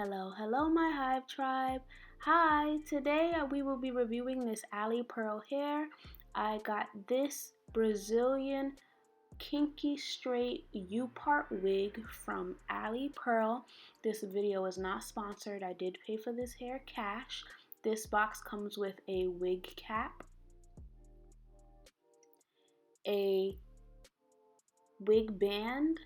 Hello, my Hive Tribe. Hi, today we will be reviewing this Ali Pearl hair. I got this Brazilian Kinky Straight U-part wig from Ali Pearl. This video is not sponsored. I did pay for this hair cash. This box comes with a wig cap, a wig band,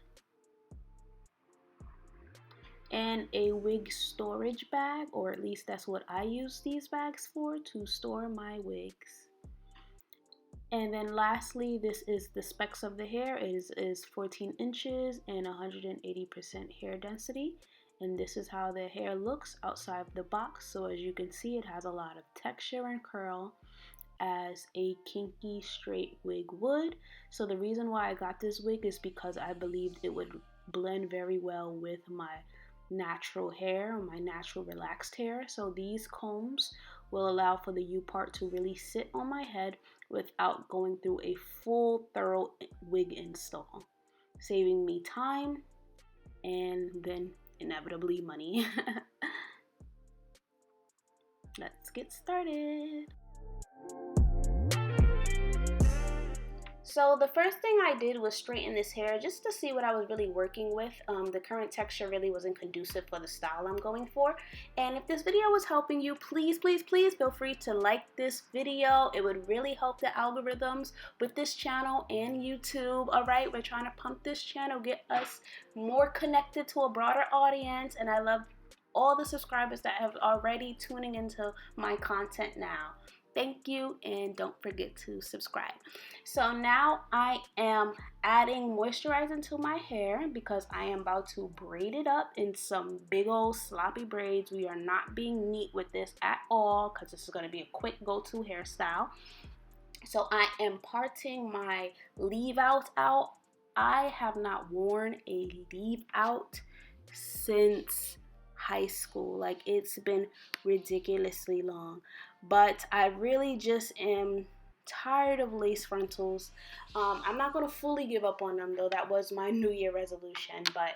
and a wig storage bag, or at least that's what I use these bags for, to store my wigs. And then lastly, this is the specs of the hair. It is 14 inches and 180% hair density. And this is how the hair looks outside of the box. So as you can see, it has a lot of texture and curl as a kinky straight wig would. So the reason why I got this wig is because I believed it would blend very well with my natural hair, my natural relaxed hair. So these combs will allow for the U part to really sit on my head without going through a full thorough wig install, saving me time and then inevitably money. Let's get started. So the first thing I did was straighten this hair just to see what I was really working with. The current texture really wasn't conducive for the style I'm going for. And if this video was helping you, please feel free to like this video. It would really help the algorithms with this channel and YouTube. Alright, we're trying to pump this channel, get us more connected to a broader audience. And I love all the subscribers that have already tuning into my content now. Thank you, and don't forget to subscribe. So now I am adding moisturizing to my hair because I am about to braid it up in some big old sloppy braids. We are not being neat with this at all because this is going to be a quick go-to hairstyle. So I am parting my leave out. I have not worn a leave out since high school. Like, it's been ridiculously long, but I really just am tired of lace frontals. I'm not gonna fully give up on them though. That was my New Year resolution, but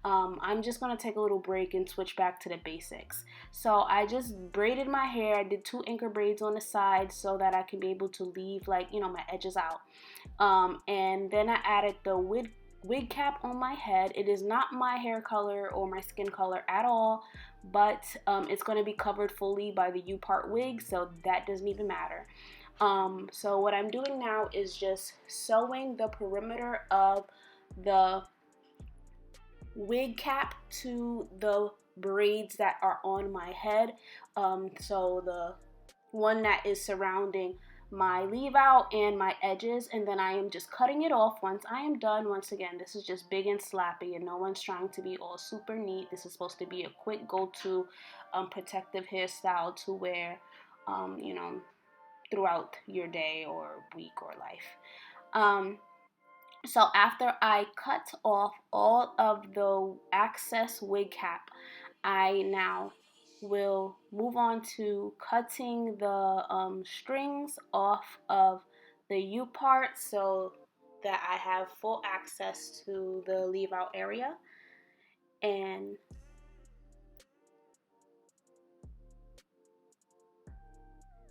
I'm just gonna take a little break and switch back to the basics. So I just braided my hair. I did 2 anchor braids on the side so that I can be able to leave, like, you know, my edges out. And then I added the wig cap on my head. It is not my hair color or my skin color at all, but it's going to be covered fully by the U-part wig, so that doesn't even matter. So what I'm doing now is just sewing the perimeter of the wig cap to the braids that are on my head. So the one that is surrounding my leave out and my edges, and then I am just cutting it off once I am done. Once again, this is just big and slappy, and no one's trying to be all super neat. This is supposed to be a quick go-to protective hairstyle to wear, you know, throughout your day or week or life. So after I cut off all of the excess wig cap, I now will move on to cutting the strings off of the U part so that I have full access to the leave out area. And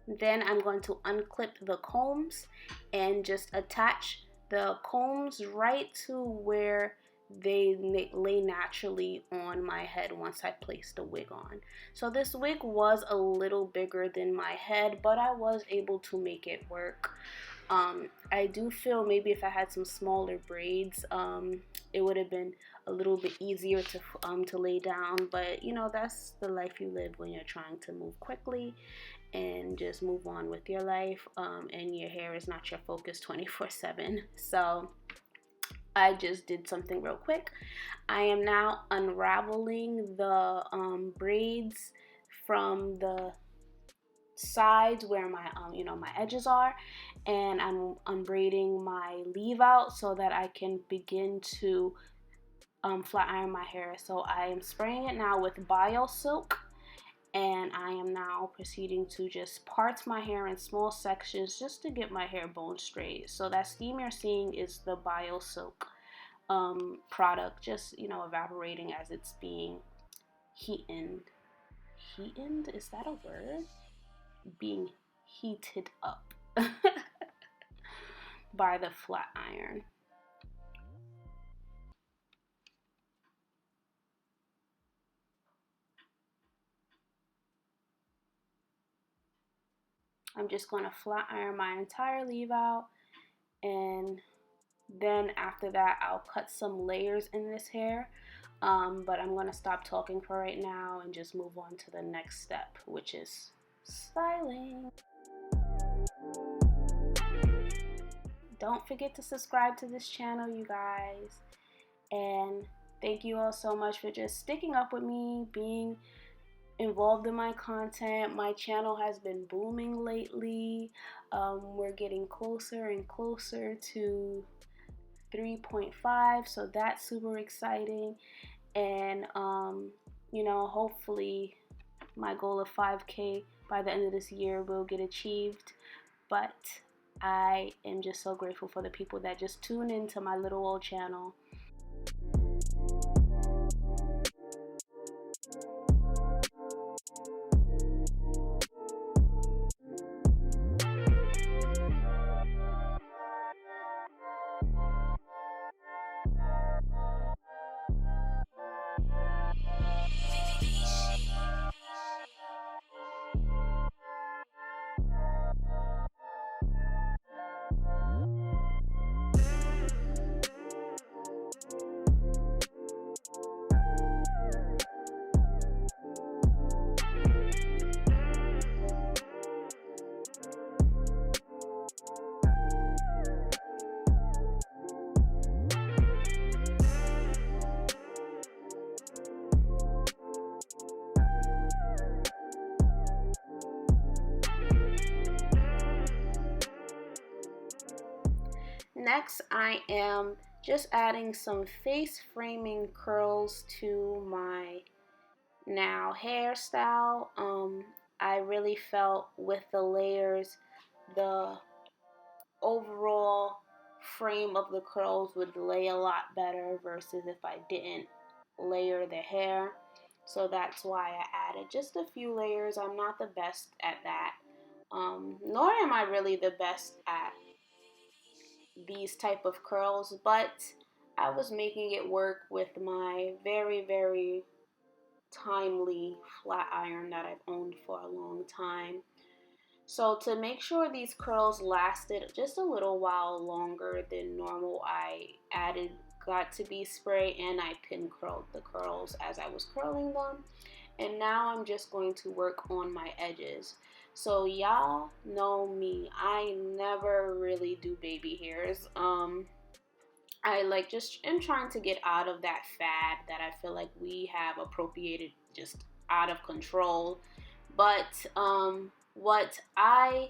then I'm going to unclip the combs and just attach the combs right to where they lay naturally on my head once I place the wig on. So this wig was a little bigger than my head, but I was able to make it work. I do feel maybe if I had some smaller braids, it would have been a little bit easier to lay down, but you know, that's the life you live when you're trying to move quickly and just move on with your life, and your hair is not your focus 24/7. So I just did something real quick. I am now unraveling the braids from the sides where my you know, my edges are, and I'm unbraiding my leave out so that I can begin to flat iron my hair. So I am spraying it now with Bio Silk, and I am now proceeding to just part my hair in small sections just to get my hair bone straight. So that steam you're seeing is the Bio Silk product, just, you know, evaporating as it's being heatened. Heatened? Is that a word? Being heated up by the flat iron. I'm just going to flat iron my entire leave out, and then after that I'll cut some layers in this hair. But I'm going to stop talking for right now and just move on to the next step, which is styling. Don't forget to subscribe to this channel, you guys. And thank you all so much for just sticking up with me, being involved in my content. My channel has been booming lately. We're getting closer and closer to 3.5, so that's super exciting. And you know, hopefully my goal of 5K by the end of this year will get achieved. But I am just so grateful for the people that just tune into my little old channel. Next, I am just adding some face framing curls to my now hairstyle. I really felt with the layers, the overall frame of the curls would lay a lot better versus if I didn't layer the hair. So that's why I added just a few layers. I'm not the best at that, nor am I really the best at these type of curls, but I was making it work with my very timely flat iron that I've owned for a long time. So to make sure these curls lasted just a little while longer than normal, I added Got2b spray and I pin curled the curls as I was curling them. And now I'm just going to work on my edges. So y'all know me, I never really do baby hairs. I just am trying to get out of that fad that I feel like we have appropriated just out of control. But what I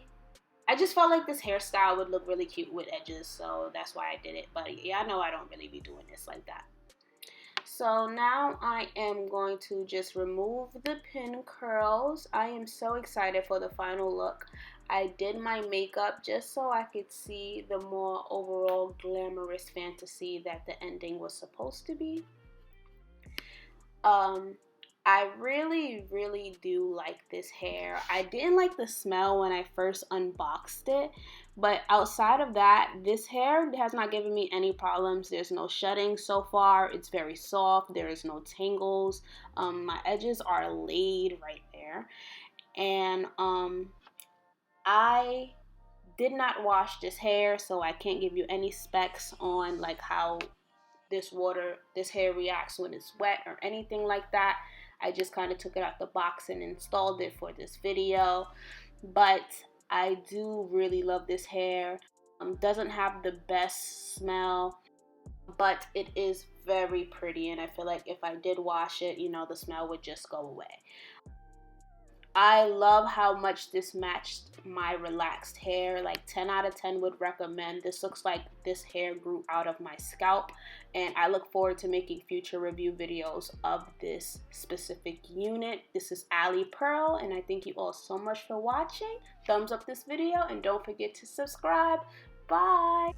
just felt like this hairstyle would look really cute with edges, so that's why I did it. But yeah, I know I don't really be doing this like that. So now I am going to just remove the pin curls. I am so excited for the final look. I did my makeup just so I could see the more overall glamorous fantasy that the ending was supposed to be. I really do like this hair. I didn't like the smell when I first unboxed it, but outside of that, this hair has not given me any problems. There's no shedding so far. It's very soft. There is no tangles. My edges are laid right there. And I did not wash this hair, so I can't give you any specs on like how this hair reacts when it's wet or anything like that. I just kind of took it out the box and installed it for this video. But I do really love this hair. Doesn't have the best smell, but it is very pretty, and I feel like if I did wash it, you know, the smell would just go away. I love how much this matched my relaxed hair. Like 10 out of 10 would recommend. This looks like this hair grew out of my scalp, and I look forward to making future review videos of this specific unit. This is Ali Pearl, and I thank you all so much for watching. Thumbs up this video, and don't forget to subscribe. Bye!